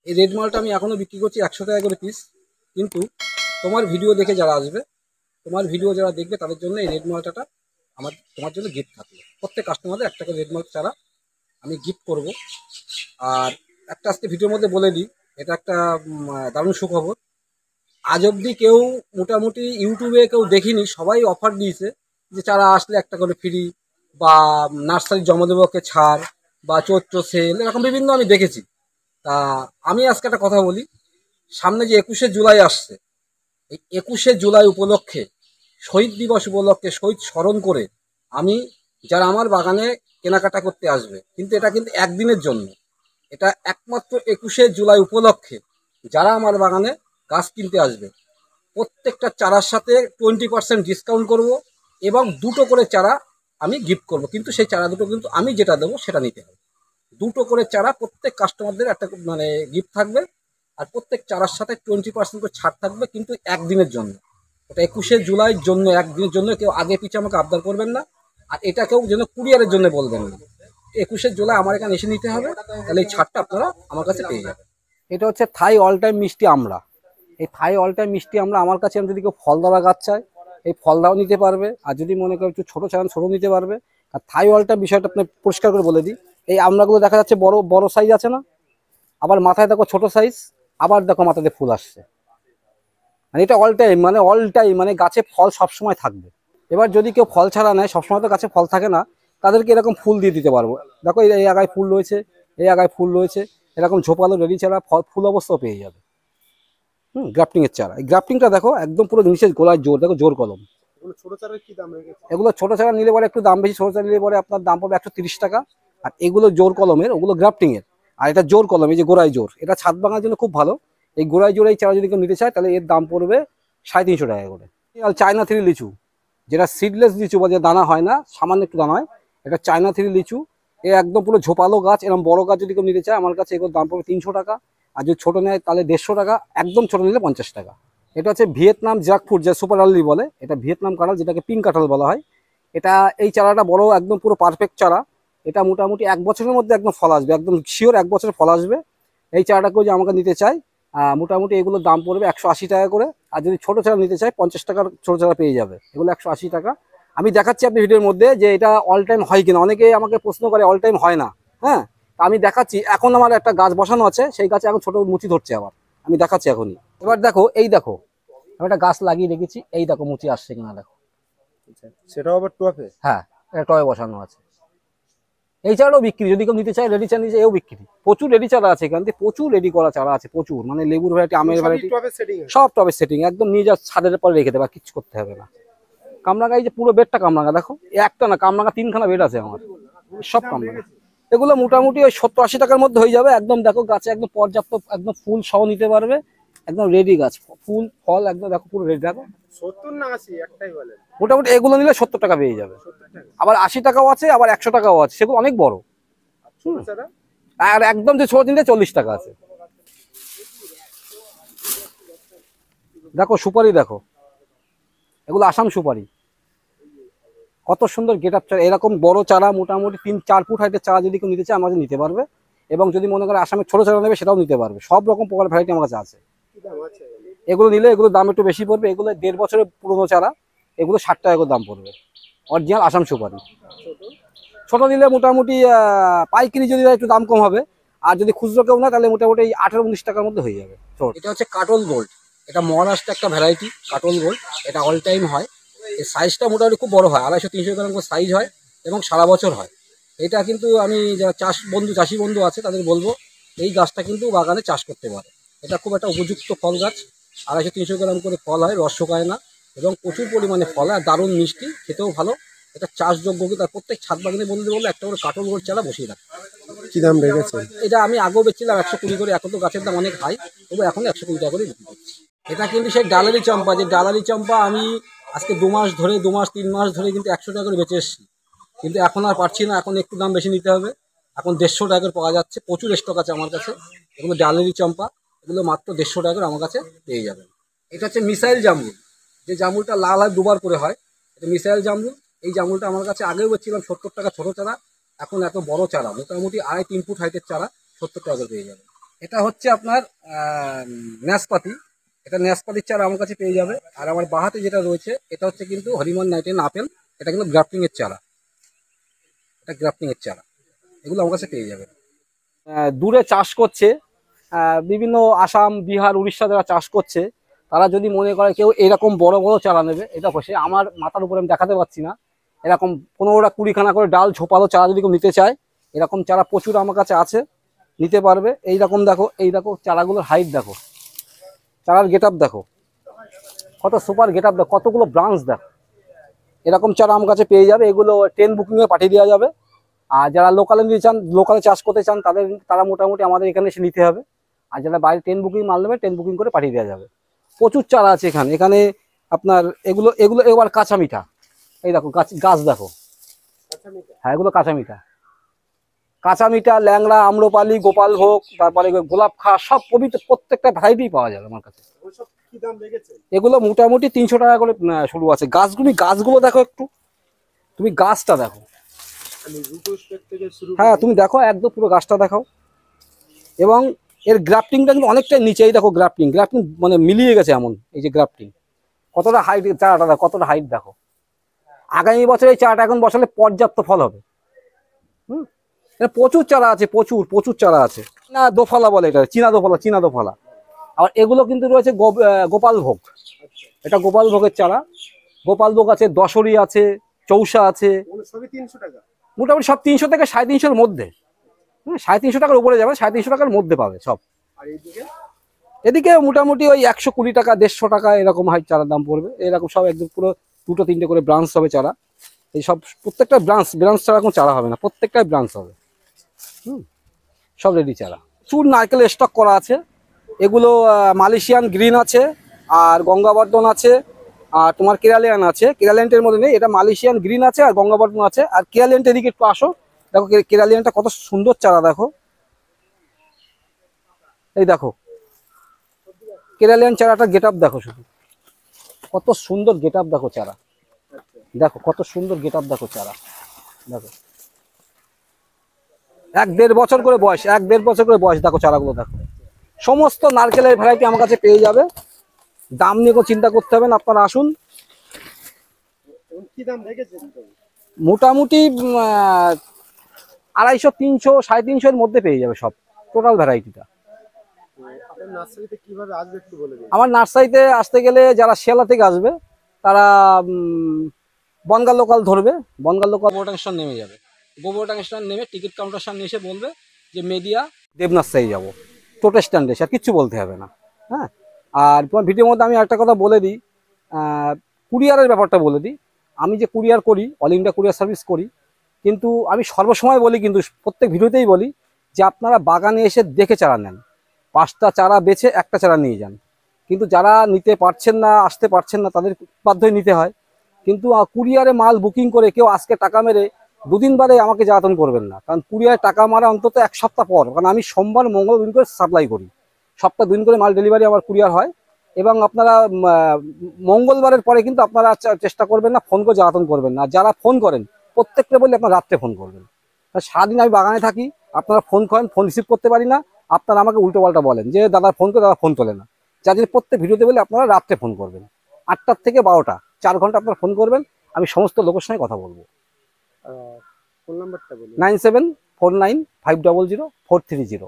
এই রেড মালটা আমি এখনও বিক্রি করছি 100 টাকা করে পিস। কিন্তু তোমার ভিডিও দেখে যারা আসবে, তোমার ভিডিও যারা দেখবে তাদের জন্য এই রেড মালটাটা তোমার জন্য গিফট থাকবে। প্রত্যেক কাস্টমারদের একটা করে রেড মাল চারা আমি গিফট করব। আর একটা আজকে ভিডিওর মধ্যে বলে দিই, এটা একটা দারুণ সুখবর। আজ অবধি কেউ মোটামুটি ইউটিউবে কেউ দেখিনি, সবাই অফার দিয়েছে যে চারা আসলে একটা করে ফ্রি, বা নার্সারি জমা দেবকে ছাড়, বা চৈত্র সেল, এরকম বিভিন্ন আমি দেখেছি। তা আমি আজকে একটা কথা বলি, সামনে যে 21শে জুলাই আসছে, এই 21শে জুলাই উপলক্ষে, শহীদ দিবস উপলক্ষে, শহীদ স্মরণ করে আমি যারা আমার বাগানে কেনাকাটা করতে আসবে, কিন্তু এটা কিন্তু একদিনের জন্য, এটা একমাত্র 21শে জুলাই উপলক্ষে যারা আমার বাগানে গাছ কিনতে আসবে প্রত্যেকটা চারার সাথে 20% ডিসকাউন্ট করব, এবং দুটো করে চারা আমি গিফট করব। কিন্তু সেই চারা দুটো কিন্তু আমি যেটা দেবো সেটা নিতে হবে। দুটো করে চারা প্রত্যেক কাস্টমারদের একটা গিফট থাকবে। আর প্রত্যেক চারার সাথে 20% করে ছাড় থাকবে, কিন্তু একদিনের জন্য। ওটা 21শে জুলাইয়ের জন্য, একদিনের জন্য। কেউ আগে পিছিয়ে আমাকে আবদার করবেন না। আর এটা কেউ যেন কুরিয়ারের জন্য বলবেন না। 21শে জুলাই আমার এখানে এসে নিতে হবে, তাহলে এই ছাড়টা আপনারা আমার কাছে পেয়ে যাবেন। এটা হচ্ছে থাই অল টাইম মিষ্টি আমড়া। এই থাই অল টাইম মিষ্টি আমড়া আমার কাছে যদি কেউ ফলদারা গাছ চায়, এই ফলদাও নিতে পারবে। আর যদি মনে করো একটু ছোটো চান, ছোটো নিতে পারবে। আর থাই অল টাইম বিষয়টা আপনি পরিষ্কার করে বলে দিই, এই আমড়াগুলো দেখা যাচ্ছে বড় বড় সাইজ আছে না, আবার মাথায় দেখো ছোট সাইজ, আবার দেখো মাথাতে ফুল আসছে। মানে এটা অল টাইম, মানে অল টাইম, মানে গাছে ফল সবসময় থাকবে। এবার যদি কেউ ফল ছাড়া নেয়, সবসময় তো গাছে ফল থাকে না, তাদেরকে এরকম ফুল দিয়ে দিতে পারবো। দেখো এই জায়গায় ফুল রয়েছে, এই জায়গায় ফুল রয়েছে, এরকম ঝোপালো রেডি চারা ফুল অবস্থাও পেয়ে যাবে। গ্রাফটিং এর চারা, এই গ্রাফটিংটা দেখো একদম পুরো নিচের গোলায় জোর, দেখো জোর কলম। এগুলো ছোট চারা নিলে পরে একটু দাম বেশি, ছোট চারা নিলে পরে আপনার দাম পড়বে 130 টাকা। আর এগুলো জোর কলমের, ওগুলো গ্রাফটিং এর। আর এটা জোর কলম, এই যে গোড়ায় জোর, এটা ছাদ বাগানোর জন্য খুব ভালো। এই গোড়ায় জোর এই চারা যদি কেউ নিতে চায়, তাহলে এর দাম পড়বে 350 টাকা করে। আর চায়না 3 লিচু, যেটা সিডলেস লিচু বা যে দানা হয় না, সামান্য একটু দানা হয়, এটা চায়না 3 লিচু। এ একদম পুরো ঝোপালো গাছ। এরকম বড় গাছ যদি কেউ নিতে চায়, আমার কাছে এগুলোর দাম পড়বে 300 টাকা। আর যদি ছোটো নেয় তাহলে 150 টাকা, একদম ছোটো নিলে 50 টাকা। এটা হচ্ছে ভিয়েতনাম জ্যাকফ্রুট, যা সুপার আর্লি বলে, এটা ভিয়েতনাম কাঁঠাল, যেটাকে পিঙ্ক কাঁঠাল বলা হয়। এটা এই চারাটা বড়, একদম পুরো পারফেক্ট চারা। এটা মোটামুটি 1 বছরের মধ্যে একদম ফল আসবে, একদম শিওর 1 বছরের ফল আসবে। এই চারাটাকেও যে আমাকে নিতে চাই, মোটামুটি এগুলোর দাম পড়বে 180 টাকা করে। আর যদি ছোটো চারা নিতে চাই, 50 টাকার ছোটো চারা পেয়ে যাবে, এগুলো 180 টাকা। আমি দেখাচ্ছি আপনি ভিডিওর মধ্যে যে এটা অল টাইম হয় কিনা, অনেকে আমাকে প্রশ্ন করে অল টাইম হয় না। হ্যাঁ, আমি দেখাচ্ছি। এখন আমার একটা গাছ বসানো আছে, সেই গাছে এখন ছোটো মুচি ধরছে আবার, আমি দেখাচ্ছি এখনই। এবার দেখো, এই দেখো, আমি একটা গাছ লাগিয়ে রেখেছি, এই দেখো মুচি আসছে কিনা দেখো। সেটাও আবার টবে? হ্যাঁ, এটা টবে বসানো আছে। এই চারাও বিক্রি, যদি কেউ নিতে চায়, রেডি চারা নিচে এও বিক্রি। প্রচুর রেডি চারা আছে এখান থেকে, প্রচুর রেডি করা চারা আছে, প্রচুর। মানে লেবুর ভ্যারাইটি, আমের ভ্যারাইটি, সব টবের সেটিং, একদম নিয়ে যা ছাদের পরে রেখে দেবে, কিচ্ছু করতে হবে না। কামরাঙা, এই যে পুরো বেডটা কামরাঙা, দেখো একটা না, কামরাঙা 3খানা বেড আছে আমার, সব কামরাঙা। এগুলো মোটামুটি ওই 70-80 টাকার মধ্যে হয়ে যাবে। একদম দেখো গাছে একদম পর্যাপ্ত, একদম ফুল সহ নিতে পারবে, একদম রেডি গাছ, ফুল ফল একদম দেখো পুরো রেডি। দেখো 70 না 80 একটাই বলে। মোটামুটি এগুলো নিলে 70 টাকা পেয়ে যাবে। আবার 80 টাকাও আছে, আবার 100 টাকাও আছে, সেগুলো অনেক বড়। আর একদম যে ছোট নিলে 40 টাকা আছে। দেখো সুপারি, দেখো এগুলো আসাম সুপারি, কত সুন্দর গেট আপ চারা। এরকম বড় চারা মোটামুটি 3-4 ফুট হাইটের চারা যদি কেউ নিতে চায়, আমার কাছে নিতে পারবে। এবং যদি মনে করে আসামের ছোট চারা নেবে, সেটাও নিতে পারবে। সব রকম প্রকার ভ্যারাইটি আমার কাছে আছে। এগুলো নিলে এগুলোর দাম একটু বেশি পড়বে, এগুলো 1.5 বছরের পুরোনো চারা, এগুলো 60 টাকা করে দাম পড়বে, অরিজিনাল আসাম সুপারি। ছোট নিলে মোটামুটি পাইকারি যদি একটু দাম কম হবে, আর যদি খুচরো কেউ না, তাহলে মোটামুটি 18-19 টাকার মধ্যে হয়ে যাবে। এটা হচ্ছে কাটল গোল্ড, এটা মহারাষ্ট্রের একটা ভ্যারাইটি কাটল গোল্ড। এটা অল টাইম হয়, এই সাইজটা মোটামুটি খুব বড় হয়, 250-300 গ্রাম করে সাইজ হয়, এবং সারা বছর হয়। এটা কিন্তু আমি যারা চাষি বন্ধু আছে তাদের বলবো, এই গাছটা কিন্তু বাগানে চাষ করতে পারে। এটা খুব একটা উপযুক্ত ফল গাছ, 250-300 গ্রাম করে ফল হয়, রস শুকায় না, এবং প্রচুর পরিমাণে ফল হয়, দারুণ মিষ্টি, খেতেও ভালো। এটা চাষযোগ্য, কিন্তু তার প্রত্যেক ছাদ বাগানে বলতে বললে একটা করে কাটল গোল্ড চারা বসিয়ে রাখে। কি দাম রেখেছে? এটা আমি আগেও বেচছিলাম 120 করে, এখন তো গাছের দাম অনেক হাই, তবু এখন 120 টাকা করে বিক্রি করছি। এটা কিন্তু সেই ডালারি চম্পা, যে ডালারি চম্পা আমি আজকে 2 মাস ধরে, 2 মাস 3 মাস ধরে কিন্তু 100 টাকা করে বেঁচে এসেছি। কিন্তু এখন আর পারছি না, এখন একটু দাম বেশি নিতে হবে। এখন 150 টাকা করে পাওয়া যাচ্ছে, প্রচুর স্টক আছে আমার কাছে। এগুলো ডালারি চম্পা, এগুলো মাত্র 150 টাকা করে আমার কাছে পেয়ে যাবেন। এটা হচ্ছে মিসাইল জামরুল, যে জামরুলটা লাল হয়, দুবার করে হয়, এটা মিসাইল জামরুল। এই জামরুলটা আমার কাছে আগেও বেচছিলাম 70 টাকা ছোটো চারা, এখন এত বড় চারা, মোটামুটি 2.5-3 ফুট হাইটের চারা 70 টাকা করে পেয়ে যাবেন। এটা হচ্ছে আপনার ন্যাসপাতি। এটা ন্যাসপাতির চারা আমার কাছে পেয়ে যাবে। আর আমার বাহাতে যেটা রয়েছে এটা হচ্ছে কিন্তু হরিমন 19 আপেল। এটা কিন্তু গ্রাফটিং এর চারা, এটা গ্রাফটিং এর চারা। এগুলো আমার কাছে পেয়ে যাবে। দূরে চাষ করছে, বিভিন্ন আসাম, বিহার, উড়িষ্যা যারা চাষ করছে, তারা যদি মনে করে কেউ এরকম বড় বড় চারা নেবে, এটা সে আমার মাথার উপরে আমি দেখাতে পারছি না, এরকম 15টা 20খানা করে ডাল ঝোপালো চারা যদি কেউ নিতে চায়, এরকম চারা প্রচুর আমার কাছে আছে, নিতে পারবে। এইরকম দেখো, এই দেখো চারাগুলোর হাইট দেখো, চারার গেট আপ দেখো, কত সুপার গেট আপ দেখো, কতগুলো ব্রাঞ্চ দেখো। এরকম চারা আমার কাছে পেয়ে যাবে। এগুলো ট্রেন বুকিংয়ে পাঠিয়ে দেওয়া যাবে। আর যারা লোকালে নিতে চান, লোকালে চাষ করতে চান, তারা মোটামুটি আমাদের এখানে এসে নিতে হবে। আর যারা বাইরে ট্রেন বুকিং মাল নেবে, ট্রেন বুকিং করে পাঠিয়ে দেওয়া যাবে। প্রচুর চারা আছে এখানে। এখানে আপনার এগুলো এগুলো এবার কাঁচা মিঠা, এই দেখো গাছ দেখো, হ্যাঁ এগুলো কাঁচা মিঠা। কাঁচা মিঠা, ল্যাংড়া, আম্রপালি, গোপালভোগ, তারপরে গোলাপ খাস, সব পবিত্র প্রত্যেকটা ভ্যারাইটি পাওয়া যাবে আমার কাছে। এগুলো মোটামুটি 300 টাকা করে শুরু আছে। গাছগুলো দেখো একটু, তুমি গাছটা দেখো, হ্যাঁ তুমি দেখো একদম পুরো গাছটা দেখাও। এবং এর গ্রাফটিংটা কিন্তু অনেকটাই নিচে। এই দেখো গ্রাফটিং মানে মিলিয়ে গেছে এমন। এই যে গ্রাফটিং, কতটা হাইট চারাটা দেখো, কতটা হাইট দেখো। আগামী বছর এই চারাটা এখন বসালে পর্যাপ্ত ফল হবে। প্রচুর চারা আছে, প্রচুর চারা আছে। না দোফালা বলে, এটা চীনা দোফালা। আর এগুলো কিন্তু রয়েছে গোপালভোগ। এটা গোপালভোগের চারা। গোপালভোগ আছে, দশরী আছে, চৌসা আছে, মোটামুটি সব 300 থেকে 350-এর মধ্যে। 350 টাকার উপরে যাবে, 350 টাকার মধ্যে পাবে সব। এদিকে মোটামুটি ওই 120 টাকা, 150 টাকা এরকম হাইট চারার দাম পড়বে। এরকম সব একদম পুরো 2-3টে করে ব্রাঞ্চ হবে চারা। এই সব প্রত্যেকটা ব্রাঞ্চ ছাড়া কোনো চারা হবে না, প্রত্যেকটাই ব্রাঞ্চ হবে। সব রেডি চারা। চুর নারকেল স্টক করা আছে। এগুলো মালয়েশিয়ান গ্রিন আছে, আর গঙ্গাবর্ধন আছে, আর তোমার কেরালিয়ান আছে। কেরালিয়ানটের মধ্যে নেই, এটা মালয়েশিয়ান গ্রিন আছে আর গঙ্গাবর্ধন আছে। আর কেরালিয়ানটের দিকে একটু আসো, দেখো কেরালিয়ানটা কত সুন্দর চারা দেখো। এই দেখো কেরালিয়ান চারাটা গেট আপ দেখো, শুধু কত সুন্দর গেট আপ দেখো চারা, দেখো কত সুন্দর গেট আপ দেখো চারা দেখো। 1-1.5 বছর করে বয়স, 1-1.5 বছর করে বয়স। দেখো চারাগুলো দেখো, সমস্ত নারকেলের ভ্যারাইটি আমার কাছে পেয়ে যাবে। দাম নিয়ে কোনো চিন্তা করতে হবে না, আপনারা আসুন। মোটামুটি 250, 300, 350-এর মধ্যে পেয়ে যাবে সব, টোটাল ভ্যারাইটিটা। আমার নার্সারিতে আসতে গেলে যারা শিয়ালদা থেকে আসবে, তারা বনগাঁ লোকাল ধরবে। বনগাঁ লোকাল গোবরডাঙ্গা স্টেশন নেমে যাবে। গোবরডাঙ্গা স্টেশন নেমে টিকিট কাউন্টার সামনে এসে বলবে যে মেডিয়া দেবনাথসাই যাবো, টোটো স্ট্যান্ডে, আর কিচ্ছু বলতে হবে না। হ্যাঁ, আর তোমার ভিডিওর মধ্যে আমি একটা কথা বলে দিই, কুরিয়ারের ব্যাপারটা বলে দিই। আমি যে কুরিয়ার করি, অল ইন্ডিয়া কুরিয়ার সার্ভিস করি, কিন্তু আমি সর্বসময় বলি, কিন্তু প্রত্যেক ভিডিওতেই বলি, যে আপনারা বাগানে এসে দেখে চারা নেন। 5টা চারা বেছে একটা চারা নিয়ে যান। কিন্তু যারা নিতে পারছেন না, আসতে পারছেন না, তাদের বাধ্যই নিতে হয়। কিন্তু কুরিয়ারে মাল বুকিং করে কেউ আজকে টাকা মেরে 2 দিন বাদে আমাকে জ্বালাতন করবেন না। কারণ কুরিয়ারে টাকা মারা অন্তত 1 সপ্তাহ পর, কারণ আমি সোমবার মঙ্গল দিন করে সাপ্লাই করি, সপ্তাহ 2 দিন করে মাল ডেলিভারি আমার কুরিয়ার হয়। এবং আপনারা মঙ্গলবারের পরে কিন্তু আপনারা চেষ্টা করবেন না, ফোন করে জ্বালাতন করবেন না। যারা ফোন করেন প্রত্যেকটা বললে আপনারা রাত্রে ফোন করবেন। সারাদিন আমি বাগানে থাকি, আপনারা ফোন করেন, ফোন রিসিভ করতে পারি না, আপনারা আমাকে উল্টো পাল্টা বলেন যে দাদা ফোন করে, দাদা ফোন তোলে না। যার জন্য প্রত্যেক ভিডিওতে বলে আপনারা রাত্রে ফোন করবেন, 8টা থেকে 12টা, 4 ঘন্টা আপনারা ফোন করবেন। আমি সমস্ত লোকের সঙ্গে কথা বলবো। ফোন নাম্বারটা বলুন। 9749500430।